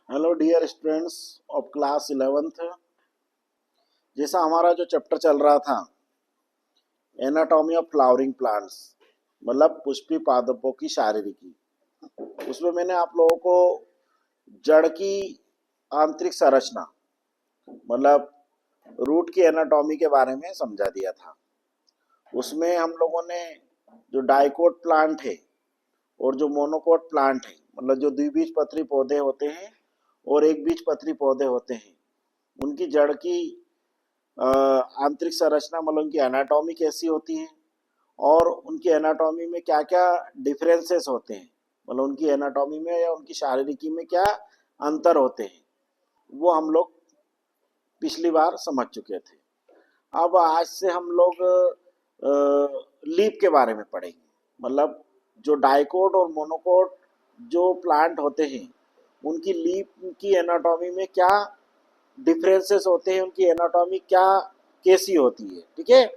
Hello dear students of class 11th। जैसा हमारा जो चैप्टर चल रहा था एनाटॉमी ऑफ फ्लावरिंग प्लांट्स, मतलब पुष्पी पादपों की शारीरिकी, उसमें मैंने आप लोगों को जड़ की आंतरिक संरचना, मतलब रूट की एनाटॉमी के बारे में समझा दिया था। उसमें हम लोगों ने जो डाइकोट प्लांट है और जो मोनोकोट प्लांट है, मतलब जो द्विबीजपत्री पौधे होते हैं और एक बीजपत्री पौधे होते हैं, उनकी जड़ की आंतरिक संरचना, मतलब उनकी एनाटॉमी कैसी होती है और उनकी एनाटॉमी में क्या क्या डिफरेंसेस होते हैं, मतलब उनकी एनाटॉमी में या उनकी शारीरिकी में क्या अंतर होते हैं, वो हम लोग पिछली बार समझ चुके थे। अब आज से हम लोग लीफ के बारे में पढ़ेंगे, मतलब जो डाइकोट और मोनोकोट जो प्लांट होते हैं उनकी लीफ की एनाटॉमी में क्या डिफरेंसेस होते हैं, उनकी एनाटॉमी क्या कैसी होती है। ठीक है,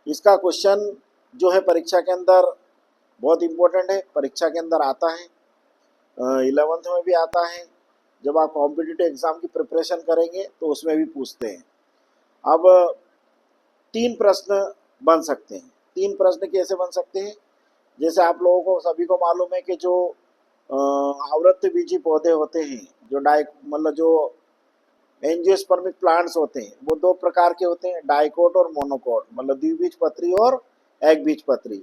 इसका क्वेश्चन जो है परीक्षा के अंदर बहुत इम्पोर्टेंट है, परीक्षा के अंदर आता है, 11th में भी आता है। जब आप कॉम्पिटिटिव एग्जाम की प्रिपरेशन करेंगे तो उसमें भी पूछते हैं। अब 3 प्रश्न बन सकते हैं। 3 प्रश्न कैसे बन सकते हैं? जैसे आप लोगों को सभी को मालूम है कि जो आवृत्त बीजी पौधे होते हैं, जो मतलब जो एंजियोस्पर्मिक प्लांट्स होते हैं, वो 2 प्रकार के होते हैं, डाइकोट और मोनोकोट, मतलब द्विबीजपत्री और एक बीजपत्री।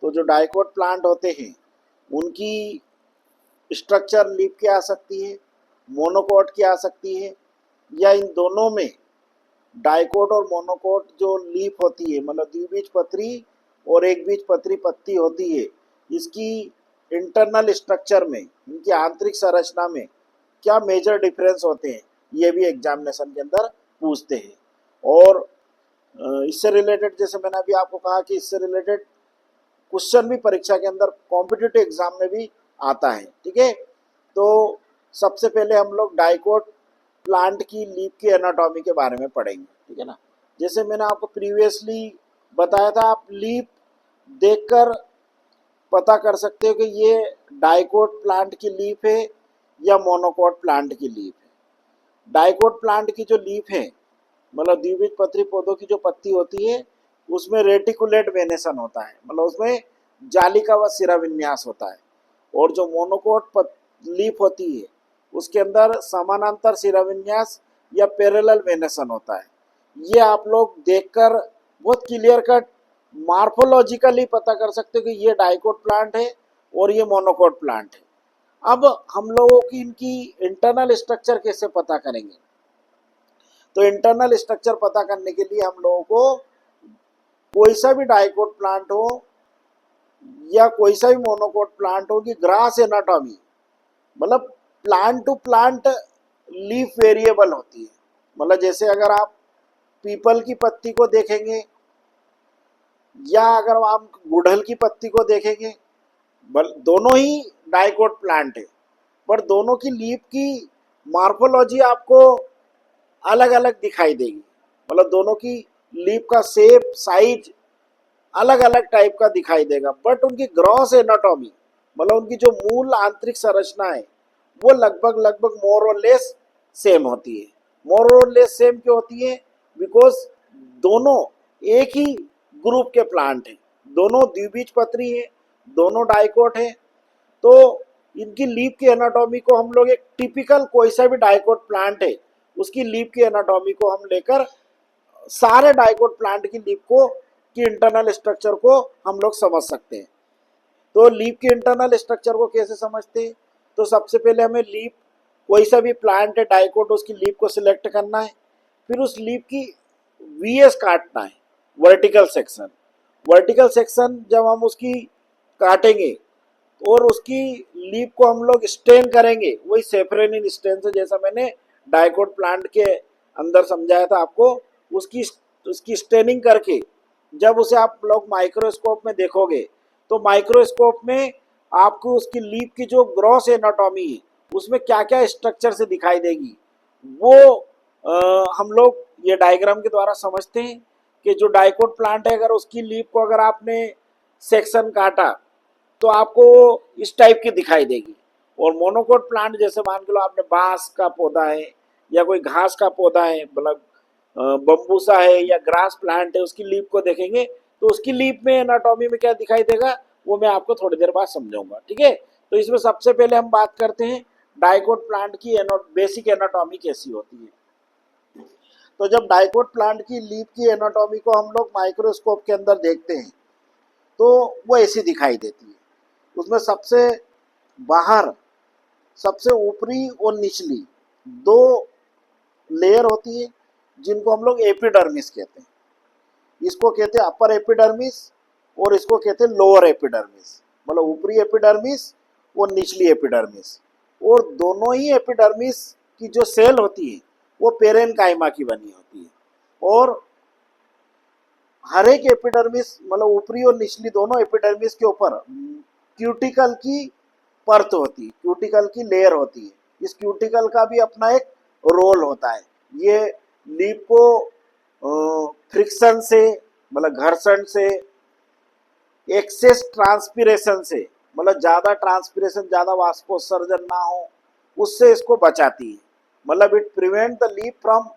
तो जो डाइकोट प्लांट होते हैं उनकी स्ट्रक्चर लीफ की आ सकती है, मोनोकोट की आ सकती है, या इन दोनों में डाइकोट और मोनोकोट जो लीफ होती है, मतलब द्विबीजपत्री और एक बीजपत्री पत्ती होती है, इसकी इंटरनल स्ट्रक्चर में, इनकी आंतरिक संरचना में क्या मेजर डिफरेंस होते हैं, ये भी एग्जामिनेशन के अंदर पूछते हैं। और इससे रिलेटेड, जैसे मैंने अभी आपको कहा कि इससे रिलेटेड क्वेश्चन भी परीक्षा के अंदर कॉम्पिटिटिव एग्जाम में भी आता है। ठीक है, तो सबसे पहले हम लोग डाइकोट प्लांट की लीफ की एनाटॉमी के बारे में पढ़ेंगे। ठीक है ना, जैसे मैंने आपको प्रीवियसली बताया था, आप लीफ देखकर पता कर सकते हो कि ये डाइकोट प्लांट की लीफ है या मोनोकोट प्लांट की लीफ है। डाइकोट प्लांट की जो लीफ है, मतलब द्विबीजपत्री पौधों की जो पत्ती होती है, उसमें रेटिकुलेट वेनेसन होता है, मतलब उसमें जालिका व सिरा विन्यास होता है। और जो मोनोकोट लीफ होती है उसके अंदर समानांतर सिरा विन्यास या पैरेलल वेनेसन होता है। ये आप लोग देखकर बहुत क्लियर कट मार्फोलॉजिकली पता कर सकते हो कि ये डाइकोट प्लांट है और ये मोनोकोट प्लांट है। अब हम लोगों की इनकी इंटरनल स्ट्रक्चर कैसे पता करेंगे? तो इंटरनल स्ट्रक्चर पता करने के लिए हम लोगों को कोई सा भी डाइकोट प्लांट हो या कोई सा भी मोनोकोट प्लांट हो की ग्रास एनाटॉमी, मतलब plant to plant leaf variable होती है। मतलब जैसे अगर आप पीपल की पत्ती को देखेंगे या अगर आप गुड़हल की पत्ती को देखेंगे, दोनों ही डाइकोट प्लांट है, पर दोनों की लीफ की मार्फोलॉजी आपको अलग अलग दिखाई देगी। मतलब दोनों की लीफ का शेप, साइज अलग अलग टाइप का दिखाई देगा, बट उनकी ग्रॉस एनाटॉमी, मतलब उनकी जो मूल आंतरिक संरचना है, वो लगभग लगभग मोर और लेस सेम होती है। मोर और लेस सेम क्यों होती है? बिकॉज दोनों एक ही ग्रुप के प्लांट हैं, दोनों द्विबीजपत्री है, दोनों डाइकोट है। तो इनकी लीफ की एनाटॉमी को हम लोग एक टिपिकल कोई सा भी डाइकोट प्लांट है उसकी लीफ की एनाटॉमी को हम लेकर सारे डाइकोट प्लांट की लीफ को की इंटरनल स्ट्रक्चर को हम लोग समझ सकते हैं। तो लीफ की इंटरनल स्ट्रक्चर को कैसे समझते हैं? तो सबसे पहले हमें लीफ, कोई सा भी प्लांट है डाइकोट, उसकी लीफ को सिलेक्ट करना है, फिर उस लीफ की वीएस काटना है, वर्टिकल सेक्शन। वर्टिकल सेक्शन जब हम उसकी काटेंगे और उसकी लीफ को हम लोग स्टेन करेंगे, वही सेफरेनिन स्टेन से, जैसा मैंने डाइकोट प्लांट के अंदर समझाया था आपको, उसकी उसकी स्टेनिंग करके जब उसे आप लोग माइक्रोस्कोप में देखोगे तो माइक्रोस्कोप में आपको उसकी लीफ की जो ग्रॉस एनाटॉमी है उसमें क्या क्या स्ट्रक्चर से दिखाई देगी, वो हम लोग ये डायग्राम के द्वारा समझते हैं कि जो डाइकोट प्लांट है, अगर उसकी लीफ को अगर आपने सेक्शन काटा तो आपको इस टाइप की दिखाई देगी। और मोनोकोट प्लांट जैसे मान के लो आपने बांस का पौधा है या कोई घास का पौधा है, मतलब बम्बूसा है या ग्रास प्लांट है, उसकी लीफ को देखेंगे तो उसकी लीफ में एनाटॉमी में क्या दिखाई देगा वो मैं आपको थोड़ी देर बाद समझाऊंगा। ठीक है, तो इसमें सबसे पहले हम बात करते हैं डाइकोट प्लांट की बेसिक एनाटॉमी कैसी होती है। तो जब डाइकोट प्लांट की लीफ की एनाटॉमी को हम लोग माइक्रोस्कोप के अंदर देखते हैं तो वो ऐसी दिखाई देती है। उसमें सबसे बाहर सबसे ऊपरी और निचली दो लेयर होती है जिनको हम लोग एपिडर्मिस कहते हैं। इसको कहते हैं अपर एपिडर्मिस और इसको कहते हैं लोअर एपिडर्मिस, मतलब ऊपरी एपिडर्मिस और निचली एपिडर्मिस। और दोनों ही एपिडर्मिस की जो सेल होती है वो पेरेनकाइमा की बनी होती है। और हर एक एपिडर्मिस मतलब ऊपरी और निचली दोनों एपिडर्मिस के ऊपर क्यूटिकल की परत होती है, क्यूटिकल की लेयर होती है। इस क्यूटिकल का भी अपना एक रोल होता है। ये लीफ को फ्रिक्शन से मतलब घर्षण से, एक्सेस ट्रांसपिरेशन से मतलब ज़्यादा ट्रांसपिरेशन, ज़्यादा वाष्पोत्सर्जन ना हो, उससे इसको बचाती है। मतलब it prevent the leaf from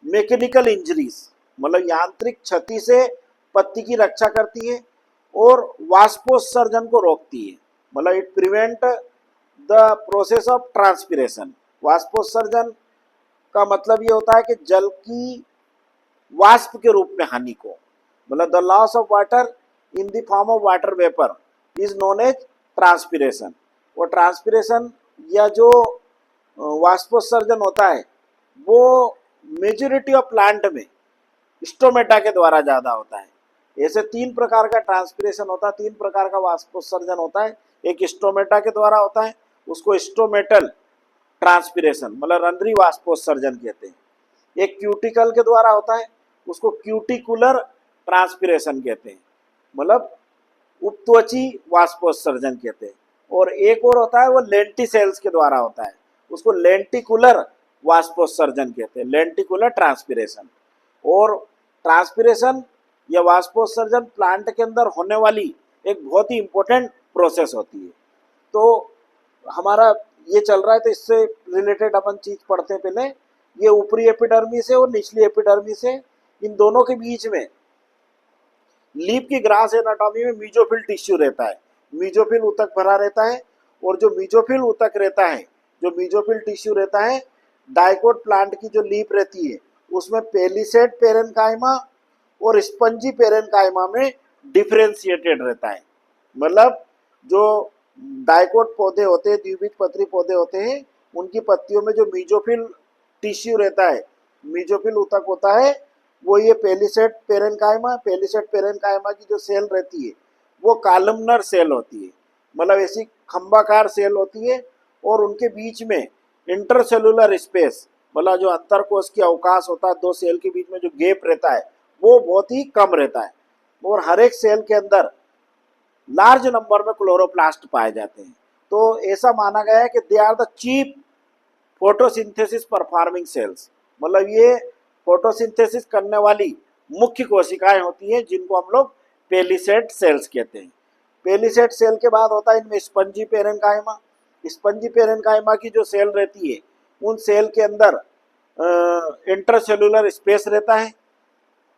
mechanical injuries, मतलब यांत्रिक क्षति से पत्ती की रक्षा करती है और वाष्पोत्सर्जन को रोकती है। मतलब it prevent the process of transpiration. वाष्पोत्सर्जन का मतलब ये होता है कि जल की वाष्प के रूप में हानि को, मतलब the loss of water in the form of water vapour is known as transpiration. और ट्रांसपिरेशन या जो वाष्पोत्सर्जन होता है वो मेजॉरिटी ऑफ प्लांट में स्टोमेटा के द्वारा ज़्यादा होता है। ऐसे तीन प्रकार का ट्रांसपिरेशन होता है, तीन प्रकार का वाष्पोत्सर्जन होता है। एक स्टोमेटा के द्वारा होता है, उसको स्टोमेटल ट्रांसपिरेशन मतलब रंध्री वाष्पोत्सर्जन कहते हैं। एक क्यूटिकल के द्वारा होता है, उसको क्यूटिकुलर ट्रांसपिरेशन कहते हैं, मतलब उपत्वची वाष्पोत्सर्जन कहते हैं। और एक और होता है वो लेंटिसेल्स के द्वारा होता है, उसको लेंटिकुलर वाष्पोत्सर्जन कहते हैं, लेंटिकुलर ट्रांसपिरेशन। और ट्रांसपिरेशन या वाष्पोत्सर्जन प्लांट के अंदर होने वाली एक बहुत ही इंपॉर्टेंट प्रोसेस होती है। तो हमारा ये चल रहा है तो इससे रिलेटेड अपन चीज पढ़ते हैं। पहले ये ऊपरी एपिडर्मिस है और निचली एपिडर्मिस है, इन दोनों के बीच में लीफ की ग्रास एनाटॉमी में मीजोफिल टिश्यू रहता है। मीजोफिल ऊतक भरा रहता है और जो मीजोफिल ऊतक रहता है, जो मीजोफिल टिश्यू रहता है, डाइकोट प्लांट की जो लीफ रहती है उसमें पेलिसेड पेरेनकाइमा और स्पंजी पेरेनकाइमा में डिफरेंशिएटेड रहता है। मतलब जो डाइकोट पौधे होते हैं, द्विबीजपत्री पौधे होते हैं, उनकी पत्तियों में जो मीजोफिल टिश्यू रहता है, मीजोफिल ऊतक होता है, वो ये पेलिसेड पेरेनकाइमा, पेलिसेड पेरेनकाइमा की जो सेल रहती है वो कॉलमनर सेल होती है, मतलब ऐसी खंभाकार सेल होती है। और उनके बीच में इंटरसेलुलर स्पेस मतलब जो अंतरकोश की अवकाश होता है, दो सेल के बीच में जो गैप रहता है वो बहुत ही कम रहता है। और हर एक सेल के अंदर लार्ज नंबर में क्लोरोप्लास्ट पाए जाते हैं। तो ऐसा माना गया है कि they are the chief photosynthesis performing cells, मतलब ये फोटोसिंथेसिस करने वाली मुख्य कोशिकाएं होती हैं जिनको हम लोग पेलिसेड सेल्स कहते हैं। पेलिसेड सेल के बाद होता है इनमें स्पंजी पेरेनकाइमा। स्पंजी पेरेनकाइमा की जो सेल रहती है उन सेल के अंदर इंटरसेलुलर स्पेस रहता है,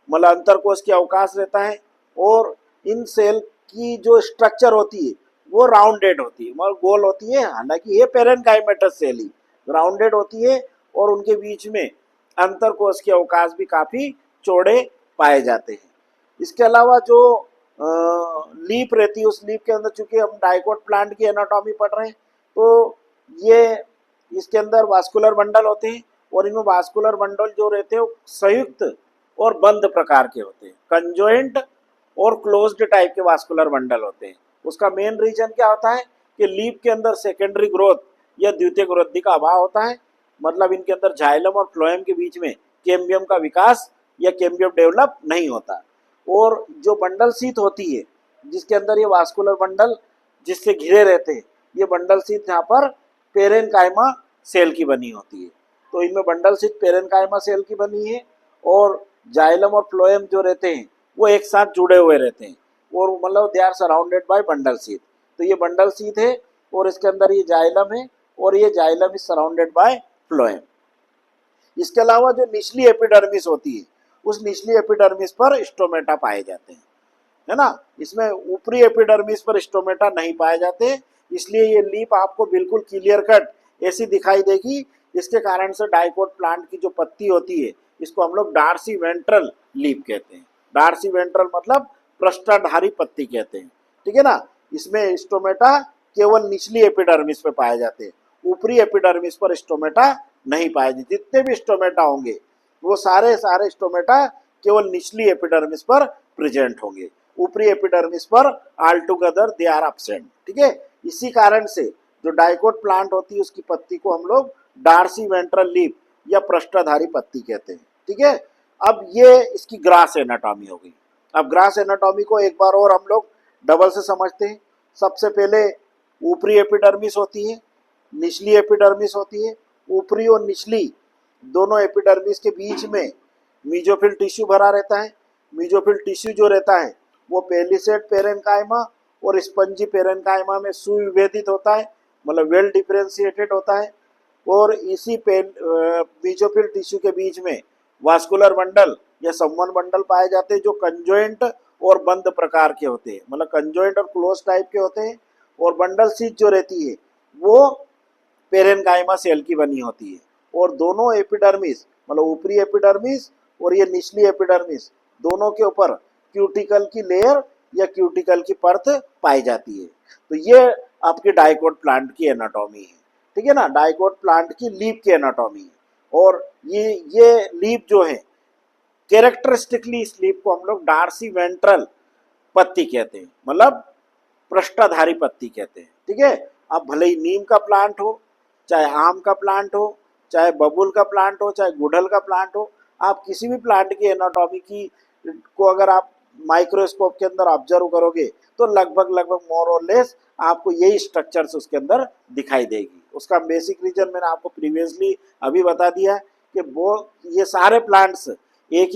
मतलब अंतरकोश की अवकाश रहता है। और इन सेल की जो स्ट्रक्चर होती है वो राउंडेड होती है, मतलब गोल होती है। हालांकि ये पेरेनकाइमेटस सेल ही राउंडेड होती है और उनके बीच में अंतरकोश के अवकाश भी काफ़ी चौड़े पाए जाते हैं। इसके अलावा जो लीफ रहती है उस लीफ के अंदर, चूंकि हम डाइकोट प्लांट की एनाटॉमी पढ़ रहे हैं, तो ये इसके अंदर वास्कुलर बंडल होते हैं और इनमें वास्कुलर बंडल जो रहते हैं वो संयुक्त और बंद प्रकार के होते हैं, कंजॉइंट और क्लोज्ड टाइप के वास्कुलर बंडल होते हैं। उसका मेन रीजन क्या होता है कि लीफ के अंदर सेकेंडरी ग्रोथ या द्वितीयक वृद्धि का अभाव होता है, मतलब इनके अंदर जाइलम और फ्लोएम के बीच में कैम्बियम का विकास या कैम्बियम डेवलप नहीं होता। और जो बंडल शीथ होती है जिसके अंदर ये वास्कुलर बंडल जिससे घिरे रहते हैं, ये बंडल शीथ यहाँ पर पेरेनकाइमा सेल की बनी होती है। तो इनमें बंडल शीथ पेरेनकाइमा सेल की बनी है और जाइलम और फ्लोएम जो रहते हैं वो एक साथ जुड़े हुए रहते हैं और मतलब they are surrounded by bundle sheath. तो ये बंडल शीथ है और इसके अंदर ये जाइलम है और ये xylem is surrounded by phloem. इसके अलावा जो निचली एपिडर्मिस होती है उस निचली एपिडर्मिस पर स्टोमेटा पाए जाते हैं, है ना। इसमें ऊपरी एपिडर्मिस पर स्टोमेटा नहीं पाए जाते, इसलिए ये लीप आपको बिल्कुल क्लियर कट ऐसी दिखाई देगी। इसके कारण से डाइकोट प्लांट की जो पत्ती होती है इसको हम लोग डार्सी वेंट्रल लीप कहते हैं। डार्सी वेंट्रल मतलब पृष्ठधारी पत्ती कहते हैं, ठीक है ना। इसमें स्टोमेटा केवल निचली एपिडर्मिस पे पाए जाते हैं, ऊपरी एपिडर्मिस पर स्टोमेटा नहीं पाए जाते। जितने भी स्टोमेटा होंगे वो सारे स्टोमेटा केवल निचली एपिडर्मिस पर प्रेजेंट होंगे, ऊपरी एपिडर्मिस पर all together they are absent, ठीक है। इसी कारण से जो डाइकोट प्लांट होती है उसकी पत्ती को हम लोग डार्सी वेंट्रल लीफ या पृष्ठधारी पत्ती कहते हैं, ठीक है। अब ये इसकी ग्रास एनाटॉमी हो गई। अब ग्रास एनाटॉमी को एक बार और हम लोग डबल से समझते हैं। सबसे पहले ऊपरी एपिडर्मिस होती है, निचली एपिडर्मिस होती है। ऊपरी और निचली दोनों एपिडर्मिस के बीच में मीजोफिल टिश्यू भरा रहता है। मीजोफिल टिश्यू जो रहता है वो पेलिसेड पेरेन्काइमा और स्पंजी पेरेन्काइमा में सुविभेदित होता है, मतलब वेल डिफरेंशिएटेड होता है। और इसी मीजोफिल टिश्यू के बीच में वास्कुलर बंडल या संवहन बंडल पाए जाते हैं जो कंजॉइंट और बंद प्रकार के होते हैं, मतलब कंजॉइंट और क्लोज टाइप के होते हैं। और बंडल सीट जो रहती है वो पेरेन्काइमा सेल की बनी होती है। और दोनों एपिडर्मिस मतलब ऊपरी एपिडर्मिस और ये निचली एपिडर्मिस दोनों के ऊपर क्यूटिकल की लेयर या क्यूटिकल की परत पाई जाती है। तो ये आपकी डाइकोट प्लांट की एनाटॉमी है, ठीक है ना। डाइकोट प्लांट की लीफ की एनाटॉमी है। और ये लीफ जो है कैरेक्टरिस्टिकली इस लीफ को हम लोग डार्सी वेंट्रल पत्ती कहते हैं, मतलब पृष्ठधारी पत्ती कहते हैं, ठीक है। अब भले ही नीम का प्लांट हो, चाहे आम का प्लांट हो, चाहे बबूल का प्लांट हो, चाहे गुड़हल का प्लांट हो, आप किसी भी प्लांट की एनाटॉमी की को अगर आप माइक्रोस्कोप के अंदर ऑब्जर्व करोगे तो लगभग मोर और लेस आपको यही स्ट्रक्चर्स उसके अंदर दिखाई देगी। उसका बेसिक रीजन मैंने आपको प्रीवियसली अभी बता दिया कि वो ये सारे प्लांट्स एक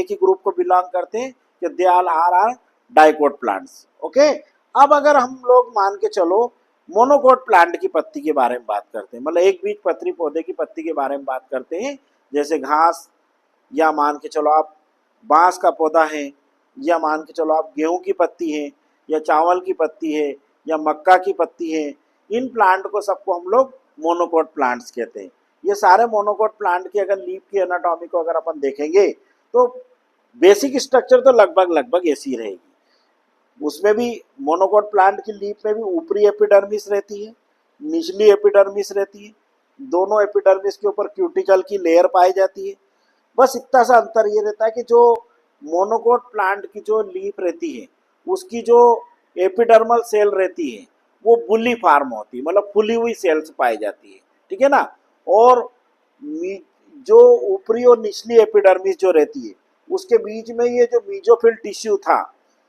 ही ग्रुप को बिलोंग करते हैं कि they all are dicot plants, okay. अब अगर हम लोग मान के चलो मोनोकोट प्लांट की पत्ती के बारे में बात करते हैं, मतलब एक बीज पत्री पौधे की पत्ती के बारे में बात करते हैं, जैसे घास, या मान के चलो आप बांस का पौधा है, या मान के चलो आप गेहूं की पत्ती है, या चावल की पत्ती है, या मक्का की पत्ती है। इन प्लांट को सबको हम लोग मोनोकोट प्लांट्स कहते हैं। ये सारे मोनोकोट प्लांट की अगर लीफ की एनाटॉमी को अगर अपन देखेंगे तो बेसिक स्ट्रक्चर तो लगभग ऐसी रहेगी। उसमें भी मोनोकोट प्लांट की लीफ में भी ऊपरी एपिडर्मिस रहती है, निचली एपिडर्मिस रहती है। दोनों एपिडर्मिस के ऊपर क्यूटिकल की लेयर पाई जाती है। बस इतना सा अंतर ये रहता है कि जो मोनोकोट प्लांट की जो लीफ रहती है उसकी जो एपिडर्मल सेल रहती है वो बुली फार्म होती है, मतलब फुली हुई सेल्स पाई जाती है, ठीक है ना। और जो ऊपरी और निचली एपिडर्मिस जो रहती है उसके बीच में ये जो मीजोफिल टिश्यू था,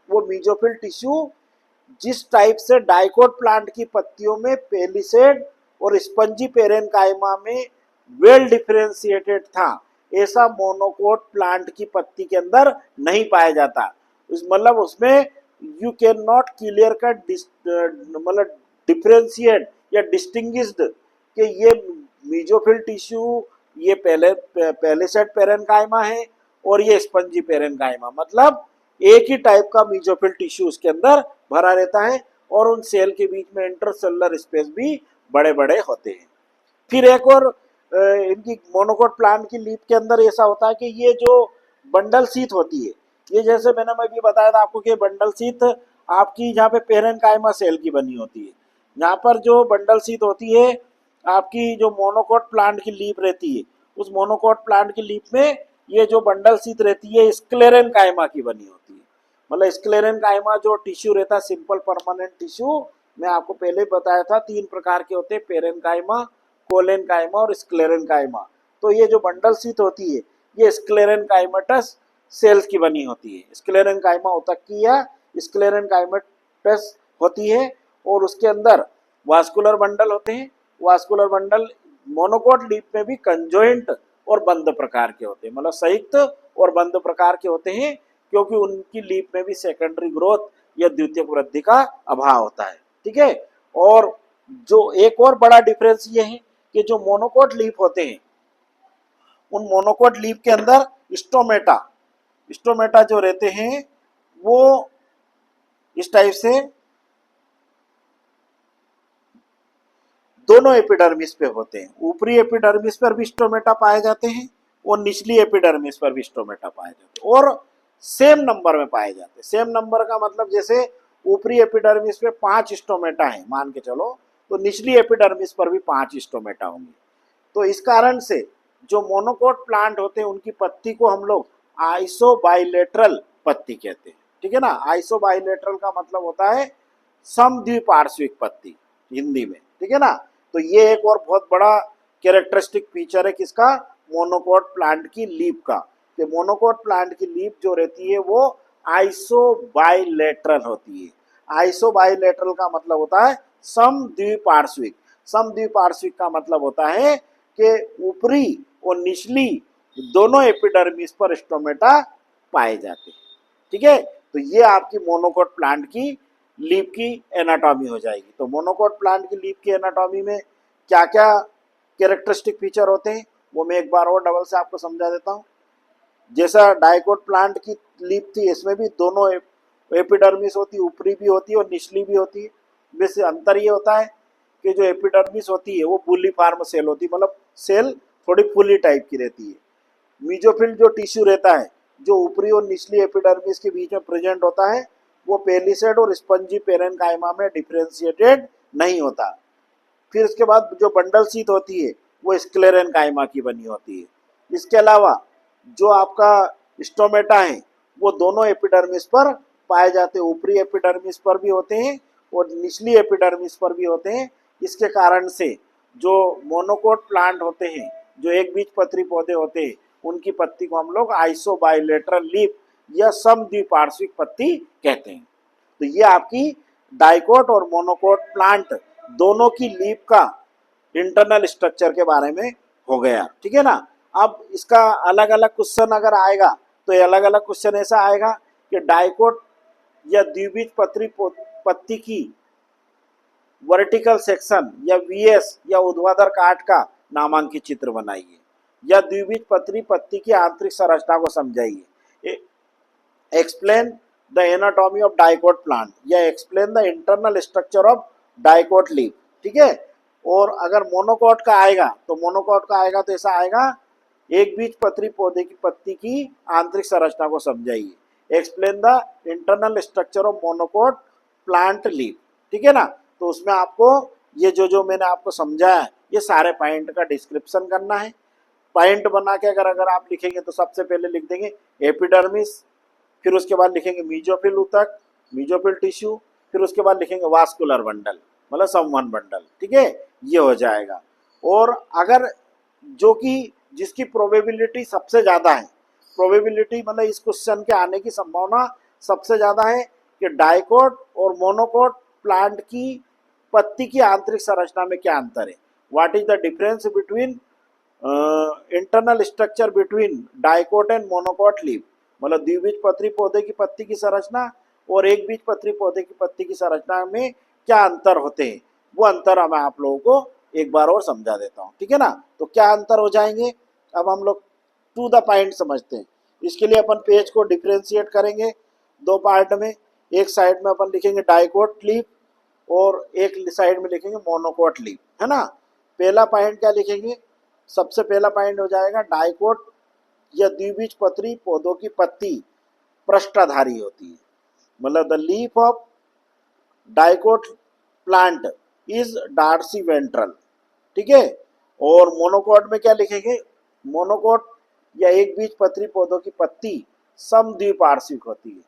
वो मीजोफिल टिश्यू जिस टाइप से डाइकोट प्लांट की पत्तियों में पेलिसेड और स्पंजी पेरेन्काइमा में वेल डिफरेंशिएटेड था, ऐसा मोनोकोट प्लांट की पत्ती के अंदर नहीं पाया जाता। मतलब उसमें you can not clear cut मतलब डिफरेंशिएट या डिस्टिंग्विश्ड कि ये मीजोफिल टिश्यू ये पेलिसेड पेरेन्काइमा है और ये स्पंजी पेरेन्काइमा, मतलब एक ही टाइप का मीजोफिल टिश्यू उसके अंदर भरा रहता है और उन सेल के बीच में इंटरसेलुलर स्पेस भी बड़े बड़े होते हैं। फिर एक और इनकी मोनोकोट प्लांट की लीफ के अंदर ऐसा होता है कि ये जो बंडल शीथ होती है, ये जैसे मैंने भी बताया था आपको कि बंडल शीथ आपकी जहाँ पे पेरेन्काइमा सेल की बनी होती है, यहाँ पर जो बंडल शीथ होती है आपकी जो मोनोकोट प्लांट की लीफ रहती है, उस मोनोकोट प्लांट की लीफ में ये जो बंडल शीथ रहती है स्क्लेरेन्काइमा की बनी होती है। मतलब स्क्लेरेन्काइमा जो टिश्यू रहता है सिंपल परमानेंट टिश्यू, मैं आपको पहले बताया था 3 प्रकार के होते हैं, पेरेन्काइमा, कोलेन्काइमा और स्क्लेरेन्काइमा। तो ये जो बंडल शीथ होती है ये स्क्लेरेन्काइमेटस सेल्स की बनी होती है। स्क्लेरेन्काइमा ऊतक की या स्क्लेरेन्काइमेटस होती है और उसके अंदर वास्कुलर बंडल होते हैं। वास्कुलर बंडल मोनोकोट लीफ में भी कंजॉइंट और बंद प्रकार के होते हैं, मतलब संयुक्त और बंद प्रकार के होते हैं, क्योंकि उनकी लीफ में भी सेकेंडरी ग्रोथ या द्वितीयक वृद्धि का अभाव होता है, ठीक है। और जो एक और बड़ा डिफरेंस ये है कि जो मोनोकोट लीफ होते हैं, उन मोनोकोट लीफ के अंदर स्टोमेटा स्टोमेटा जो रहते हैं वो इस टाइप से दोनों एपिडर्मिस पे होते हैं। ऊपरी एपिडर्मिस पर भी स्टोमेटा पाए जाते हैं और निचली एपिडर्मिस पर भी स्टोमेटा पाए जाते हैं, और सेम नंबर में पाए जाते हैं। सेम नंबर का मतलब जैसे ऊपरी एपिडर्मिस पे 5 स्टोमेटा है मान के चलो, तो निचली एपिडर्मिस पर भी 5 स्टोमेटा होंगे। तो इस कारण से जो मोनोकोट प्लांट होते हैं उनकी पत्ती को हम लोग आइसोबाइलेटरल पत्ती कहते हैं। ठीक है ना। आइसोबाइलेटरल का मतलब होता है समद्विपार्श्विक पत्ती हिंदी में। ठीक है ना। तो ये एक और बहुत बड़ा कैरेक्टरिस्टिक फीचर है किसका, मोनोकोट प्लांट की लीफ का, कि मोनोकोट प्लांट की लीफ जो रहती है वो आइसोबाइलेटरल होती है। आइसोबाइलेटरल का मतलब होता है समद्विपार्श्विक। समद्विपार्श्विक का मतलब होता है कि ऊपरी और निचली दोनों एपिडर्मिस पर स्टोमेटा पाए जाते हैं। ठीक है। तो ये आपकी मोनोकोट प्लांट की लीफ की एनाटॉमी हो जाएगी। तो मोनोकोट प्लांट की लीफ की एनाटॉमी में क्या क्या कैरेक्टरिस्टिक फीचर होते हैं वो मैं एक बार और डबल से आपको समझा देता हूँ। जैसा डाइकोट प्लांट की लीफ थी, इसमें भी दोनों एपिडर्मिस होती है, ऊपरी भी होती है और निचली भी होती है। वैसे अंतर ये होता है कि जो एपिडर्मिस होती है वो बुलीफार्म सेल होती है, मतलब सेल थोड़ी फुली टाइप की रहती है। मीजोफिल जो टिश्यू रहता है जो ऊपरी और निचली एपिडर्मिस के बीच में प्रेजेंट होता है वो पेलिसेड और स्पंजी पेरेन्काइमा में डिफरेंशिएटेड नहीं होता। फिर उसके बाद जो बंडल शीथ होती है वो स्क्लेरेन्काइमा की बनी होती है। इसके अलावा जो आपका स्टोमेटा है वो दोनों एपिडर्मिस पर पाए जाते हैं, ऊपरी एपिडर्मिस पर भी होते हैं और निचली एपिडर्मिस पर भी होते हैं। इसके कारण से जो मोनोकोट प्लांट होते हैं, जो एक बीज पत्री पौधे होते हैं, उनकी पत्ती को हम लोग आइसोबाइलेटरल लीफ या समद्विपार्श्विक पत्ती कहते हैं। तो ये आपकी डाइकोट और मोनोकोट प्लांट दोनों की लीफ का इंटरनल स्ट्रक्चर के बारे में हो गया। ठीक है ना। अब इसका अलग अलग क्वेश्चन अगर आएगा तो ये अलग अलग क्वेश्चन ऐसा आएगा कि डाइकोट या द्विबीज पत्ती की वर्टिकल सेक्शन या वीएस या ऊर्ध्वाधर काट का नामांकित चित्र बनाइए, या द्विबीज पत्ती की आंतरिक संरचना को समझाइए। Explain the anatomy of dicot plant या explain the internal structure of dicot leaf. ठीक है। और अगर मोनोकोट का आएगा तो ऐसा आएगा, एक बीज पत्री पौधे की पत्ती की आंतरिक संरचना को समझाइए। Explain the internal structure of monocot plant leaf. ठीक है ना। तो उसमें आपको ये जो मैंने आपको समझाया है ये सारे पॉइंट का डिस्क्रिप्शन करना है। पॉइंट बना के अगर आप लिखेंगे तो सबसे पहले लिख देंगे एपिडर्मिस, फिर उसके बाद लिखेंगे मीजोफिल ऊतक, मीजोफिल टिश्यू, फिर उसके बाद लिखेंगे वास्कुलर बंडल मतलब संवहन बंडल। ठीक है। ये हो जाएगा। और अगर जो कि जिसकी प्रोबेबिलिटी सबसे ज़्यादा है, प्रोबेबिलिटी मतलब इस क्वेश्चन के आने की संभावना सबसे ज़्यादा है कि डाइकोट और मोनोकोट प्लांट की पत्ती की आंतरिक संरचना में क्या अंतर है, what is the difference between internal structure between dicot and monocot leaf, मतलब द्विबीज पत्री पौधे की पत्ती की संरचना और एक बीज पत्री पौधे की पत्ती की संरचना में क्या अंतर होते हैं, वो अंतर मैं आप लोगों को एक बार और समझा देता हूँ। ठीक है ना। तो क्या अंतर हो जाएंगे, अब हम लोग टू द पॉइंट समझते हैं। इसके लिए अपन पेज को डिफ्रेंशिएट करेंगे दो पार्ट में। एक साइड में अपन लिखेंगे डाइकोट लीफ और एक साइड में लिखेंगे मोनोकोट लीफ, है ना। पहला पॉइंट क्या लिखेंगे, सबसे पहला पॉइंट हो जाएगा डाइकोट या द्विबीज पत्री पौधों की पत्ती पृष्ठधारी होती है, मतलब the leaf of dicot plant is dorsiventral. ठीक है। और मोनोकोट में क्या लिखेंगे, मोनोकोट या एक बीज पत्री पौधों की पत्ती समद्विपार्श्विक होती है,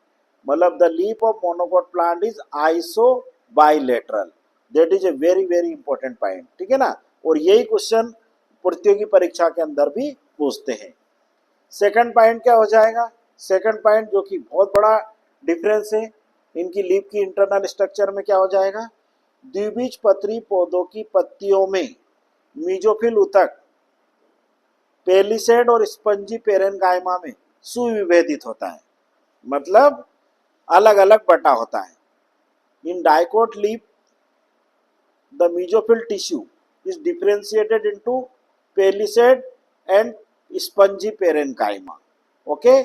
मतलब the leaf of monocot plant is iso bilateral. That is a very very important point. ठीक है ना। और यही क्वेश्चन प्रतियोगी परीक्षा के अंदर भी पूछते हैं। सेकंड पॉइंट क्या हो जाएगा, सेकंड पॉइंट जो कि बहुत बड़ा डिफरेंस है इनकी लीफ की इंटरनल स्ट्रक्चर में, क्या हो जाएगा, द्विबीज पत्री पौधों की पत्तियों में मीजोफिल ऊतक पेलिसेड और स्पंजी पेरेन्काइमा में सुविभेदित होता है, मतलब अलग अलग बटा होता है। इन dicot leaf the mesophyll tissue is differentiated into palisade and spongy parenchyma. Okay,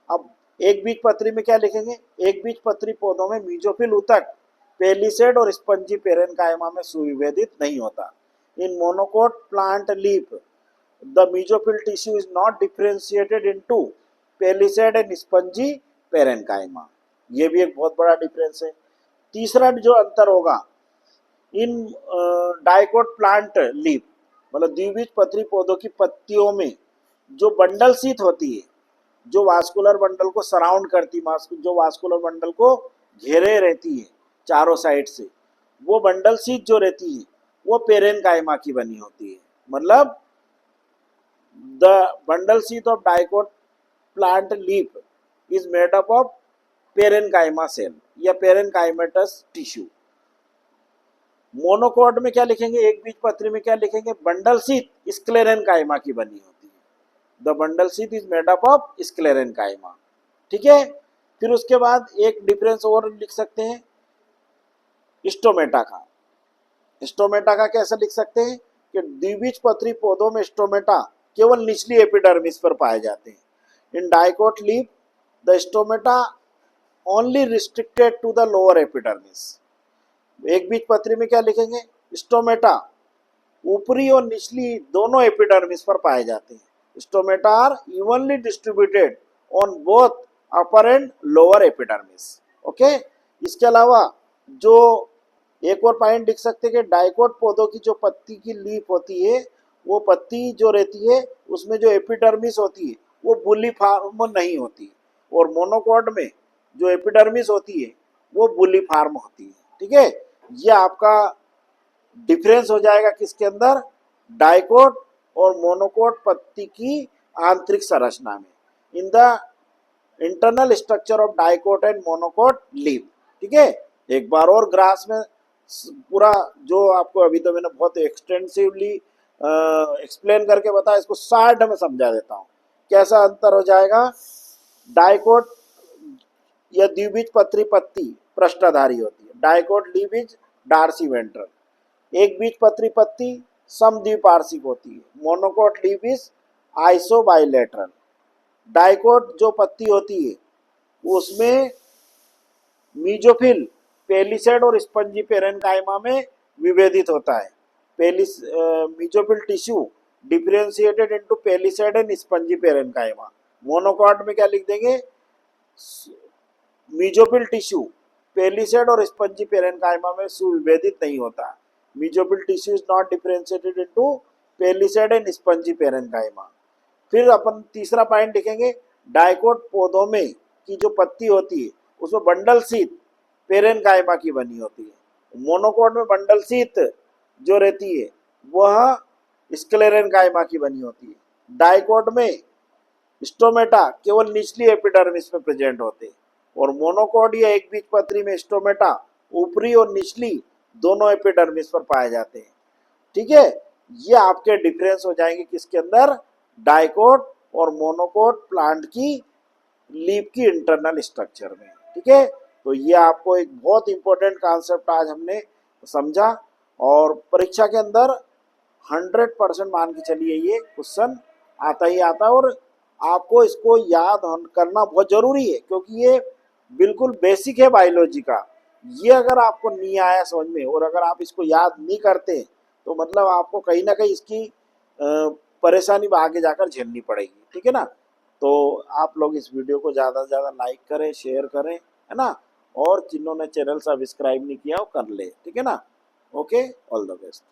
अब एक बीजपत्री में क्या लिखेंगे, एक बीजपत्री पौधों में मीजोफिल ऊतक पेलिसेड और स्पंजी पेरेन्काइमा में सुविभेदित नहीं होता। इन monocot plant leaf the mesophyll tissue is not differentiated into palisade and spongy parenchyma. ये भी एक बहुत बड़ा डिफरेंस है। तीसरा जो अंतर होगा, इन डाइकोट प्लांट लीफ मतलब द्विबीजपत्री पौधों की पत्तियों में जो बंडल शीत होती है, जो वास्कुलर बंडल को सराउंड करती, जो वास्कुलर बंडल को घेरे रहती है चारों साइड से, वो बंडल शीत जो रहती है वो पेरेन्काइमा की बनी होती है। मतलब the bundle sheath of dicot plant leaf is made up of parenchyma cell या पेरेन्काइमेटस टिश्यू। मोनोकोट में क्या लिखेंगे, एक बीजपत्री में क्या लिखेंगे, बंडल शीत स्क्लेरेन्काइमा की बनी होती है। द बंडल शीत is made up of sclerenchyma. ठीक है, फिर उसके बाद एक डिफरेंस और लिख सकते हैं स्टोमेटा का। स्टोमेटा का कैसे लिख सकते हैं कि द्विबीजपत्री पौधों में स्टोमेटा केवल निचली एपिडर्मिस पर पाए जाते हैं। In dicot leaf the stomata only restricted to the lower epidermis. एक बीजपत्री में क्या लिखेंगे, स्टोमेटा ऊपरी और निचली दोनों एपिडर्मिस पर पाए जाते हैं। Stomata are evenly distributed on both upper and lower epidermis. Okay, इसके अलावा जो एक और पॉइंट लिख सकते हैं कि डाइकोट पौधों की जो पत्ती की लीफ होती है, वो पत्ती जो रहती है उसमें जो एपिडर्मिस होती है वो बुलिफार्म नहीं होती, और मोनोकोट में जो एपिडर्मिस होती है वो बुलिफार्म होती है। ठीक है, ये आपका डिफरेंस हो जाएगा किसके अंदर, डाइकोट और मोनोकोट पत्ती की आंतरिक संरचना में, in the internal structure of dicot and monocot leaf. ठीक है, एक बार और ग्रास में पूरा जो आपको अभी तो मैंने बहुत एक्सटेंसिवली एक्सप्लेन करके बताया, इसको शॉर्ट में समझा देता हूँ कैसा अंतर हो जाएगा। डाइकोट या द्विबीजपत्री पत्ती पृष्ठधारी होती है, dicot leaf is dorsiventral. एक बीजपत्री पत्ती समद्विपार्श्विक होती है, monocot leaf is isobilateral. Dicot जो पत्ती होती है उसमें मीजोफिल पेलिसेड और स्पंजी पेरेन्काइमा में विभेदित होता है। Mesophyll tissue differentiated into palisade and spongy parenchyma. Monocot में क्या लिख देंगे, मीजोफिल टिश्यू पेलिसेड और स्पंजी पेरेन्काइमा में सुविभेदित नहीं होता। Mesophyll tissue is not differentiated into palisade and spongy parenchyma. फिर अपन तीसरा पॉइंट लिखेंगे, डाइकोट पौधों में की जो पत्ती होती है उसमें बंडल शीत पेरेन्काइमा की बनी होती है। मोनोकोट में बंडल शीत जो रहती है वह स्क्लेरेन्काइमा की बनी होती है। डाइकोट में स्टोमेटा केवल निचली एपिडर्मिस में प्रेजेंट होते हैं, और मोनोकोट या एक बीजपत्री में स्टोमेटा ऊपरी और निचली दोनों एपिडर्मिस पर पाए जाते हैं। ठीक है, ये आपके डिफरेंस हो जाएंगे किसके अंदर, डाइकोट और मोनोकोट प्लांट की लीफ की इंटरनल स्ट्रक्चर में। ठीक है, तो ये आपको एक बहुत इंपॉर्टेंट कॉन्सेप्ट आज हमने समझा, और परीक्षा के अंदर 100% मान के चलिए ये क्वेश्चन आता ही आता है, और आपको इसको याद करना बहुत जरूरी है क्योंकि ये बिल्कुल बेसिक है बायोलॉजी का। ये अगर आपको नहीं आया समझ में और अगर आप इसको याद नहीं करते तो मतलब आपको कहीं ना कहीं इसकी परेशानी आगे जाकर झेलनी पड़ेगी। ठीक है ना, तो आप लोग इस वीडियो को ज़्यादा से ज़्यादा लाइक करें, शेयर करें, है ना, और जिन्होंने चैनल सब्सक्राइब नहीं किया वो कर ले। ठीक है ना, ओके, ऑल द बेस्ट।